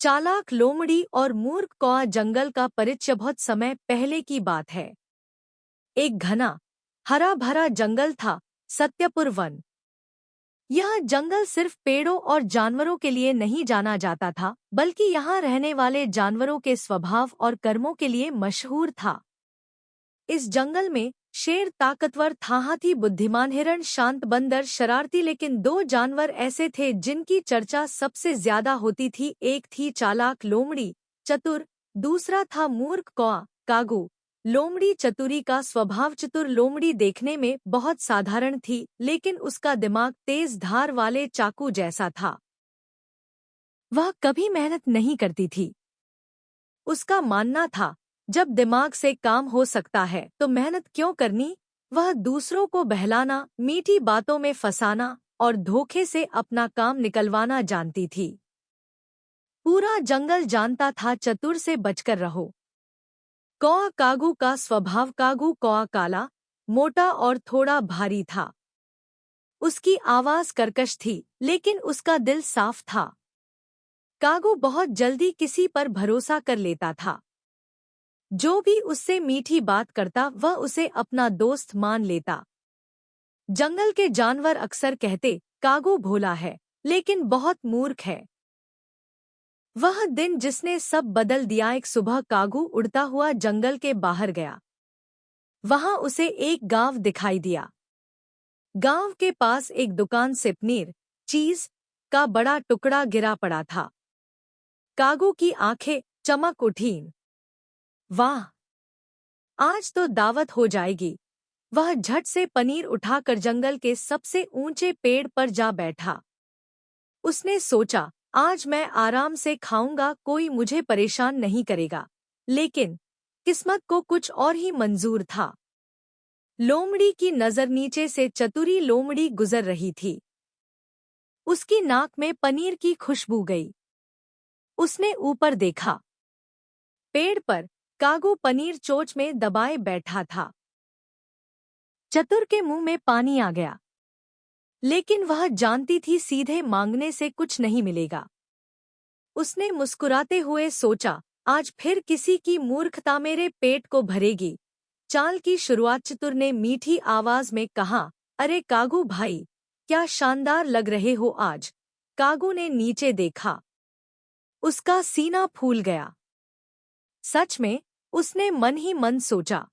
चालाक लोमड़ी और मूर्ख कौआ जंगल का परिचय बहुत समय पहले की बात है। एक घना हरा भरा जंगल था, सत्यपुर वन। यह जंगल सिर्फ पेड़ों और जानवरों के लिए नहीं जाना जाता था, बल्कि यहाँ रहने वाले जानवरों के स्वभाव और कर्मों के लिए मशहूर था। इस जंगल में शेर ताकतवर था, हाथी बुद्धिमान, हिरण शांत, बंदर शरारती। लेकिन दो जानवर ऐसे थे जिनकी चर्चा सबसे ज्यादा होती थी। एक थी चालाक लोमड़ी, चतुर। दूसरा था मूर्ख कौआ, कागू। लोमड़ी चतुरी का स्वभाव। चतुर लोमड़ी देखने में बहुत साधारण थी, लेकिन उसका दिमाग तेज धार वाले चाकू जैसा था। वह कभी मेहनत नहीं करती थी। उसका मानना था, जब दिमाग से काम हो सकता है तो मेहनत क्यों करनी। वह दूसरों को बहलाना, मीठी बातों में फंसाना और धोखे से अपना काम निकलवाना जानती थी। पूरा जंगल जानता था, चतुर से बचकर रहो। कौआ कागू का स्वभाव। कागू कौआ काला, मोटा और थोड़ा भारी था। उसकी आवाज कर्कश थी, लेकिन उसका दिल साफ था। कागू बहुत जल्दी किसी पर भरोसा कर लेता था। जो भी उससे मीठी बात करता वह उसे अपना दोस्त मान लेता। जंगल के जानवर अक्सर कहते, कागू भोला है, लेकिन बहुत मूर्ख है। वह दिन जिसने सब बदल दिया। एक सुबह कागू उड़ता हुआ जंगल के बाहर गया। वहां उसे एक गांव दिखाई दिया। गांव के पास एक दुकान से पनीर, चीज का बड़ा टुकड़ा गिरा पड़ा था। कागू की आंखें चमक उठीं। वाह, आज तो दावत हो जाएगी। वह झट से पनीर उठाकर जंगल के सबसे ऊंचे पेड़ पर जा बैठा। उसने सोचा, आज मैं आराम से खाऊंगा, कोई मुझे परेशान नहीं करेगा। लेकिन किस्मत को कुछ और ही मंजूर था। लोमड़ी की नजर नीचे से चतुरी लोमड़ी गुजर रही थी। उसकी नाक में पनीर की खुशबू गई। उसने ऊपर देखा। पेड़ पर कागू पनीर चोंच में दबाए बैठा था। चतुर के मुंह में पानी आ गया, लेकिन वह जानती थी सीधे मांगने से कुछ नहीं मिलेगा। उसने मुस्कुराते हुए सोचा, आज फिर किसी की मूर्खता मेरे पेट को भरेगी। चाल की शुरुआत। चतुर ने मीठी आवाज में कहा, अरे कागू भाई, क्या शानदार लग रहे हो आज। कागू ने नीचे देखा। उसका सीना फूल गया। सच में, उसने मन ही मन सोचा।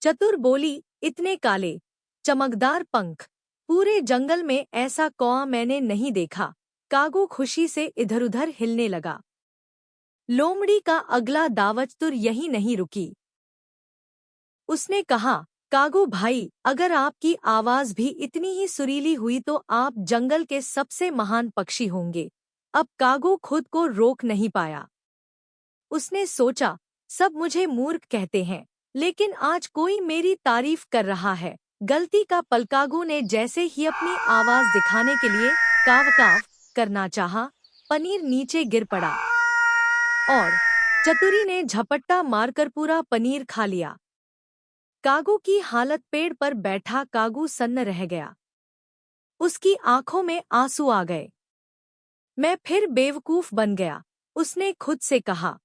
चतुर बोली, इतने काले चमकदार पंख, पूरे जंगल में ऐसा कौआ मैंने नहीं देखा। कागू खुशी से इधर-उधर हिलने लगा। लोमड़ी का अगला दावत चतुर यहीं नहीं रुकी। उसने कहा, कागू भाई, अगर आपकी आवाज भी इतनी ही सुरीली हुई तो आप जंगल के सबसे महान पक्षी होंगे। अब कागू खुद को रोक नहीं पाया। उसने सोचा, सब मुझे मूर्ख कहते हैं, लेकिन आज कोई मेरी तारीफ कर रहा है। गलती का पल। कागू ने जैसे ही अपनी आवाज दिखाने के लिए काव काव करना चाहा, पनीर नीचे गिर पड़ा और चतुरी ने झपट्टा मारकर पूरा पनीर खा लिया। कागू की हालत। पेड़ पर बैठा कागू सन्न रह गया। उसकी आंखों में आंसू आ गए। मैं फिर बेवकूफ बन गया, उसने खुद से कहा।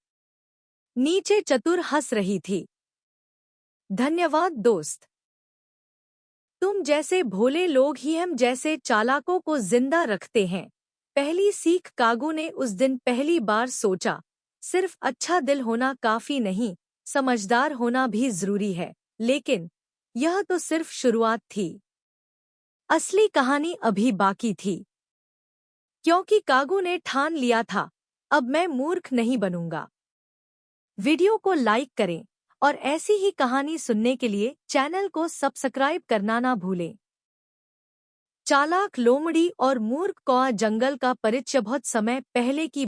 नीचे चतुर हंस रही थी। धन्यवाद दोस्त, तुम जैसे भोले लोग ही हम जैसे चालाकों को जिंदा रखते हैं। पहली सीख। कागू ने उस दिन पहली बार सोचा, सिर्फ अच्छा दिल होना काफी नहीं, समझदार होना भी जरूरी है। लेकिन यह तो सिर्फ शुरुआत थी। असली कहानी अभी बाकी थी, क्योंकि कागू ने ठान लिया था, अब मैं मूर्ख नहीं बनूंगा। वीडियो को लाइक करें और ऐसी ही कहानी सुनने के लिए चैनल को सब्सक्राइब करना ना भूलें। चालाक लोमड़ी और मूर्ख कौआ जंगल का परिचय बहुत समय पहले की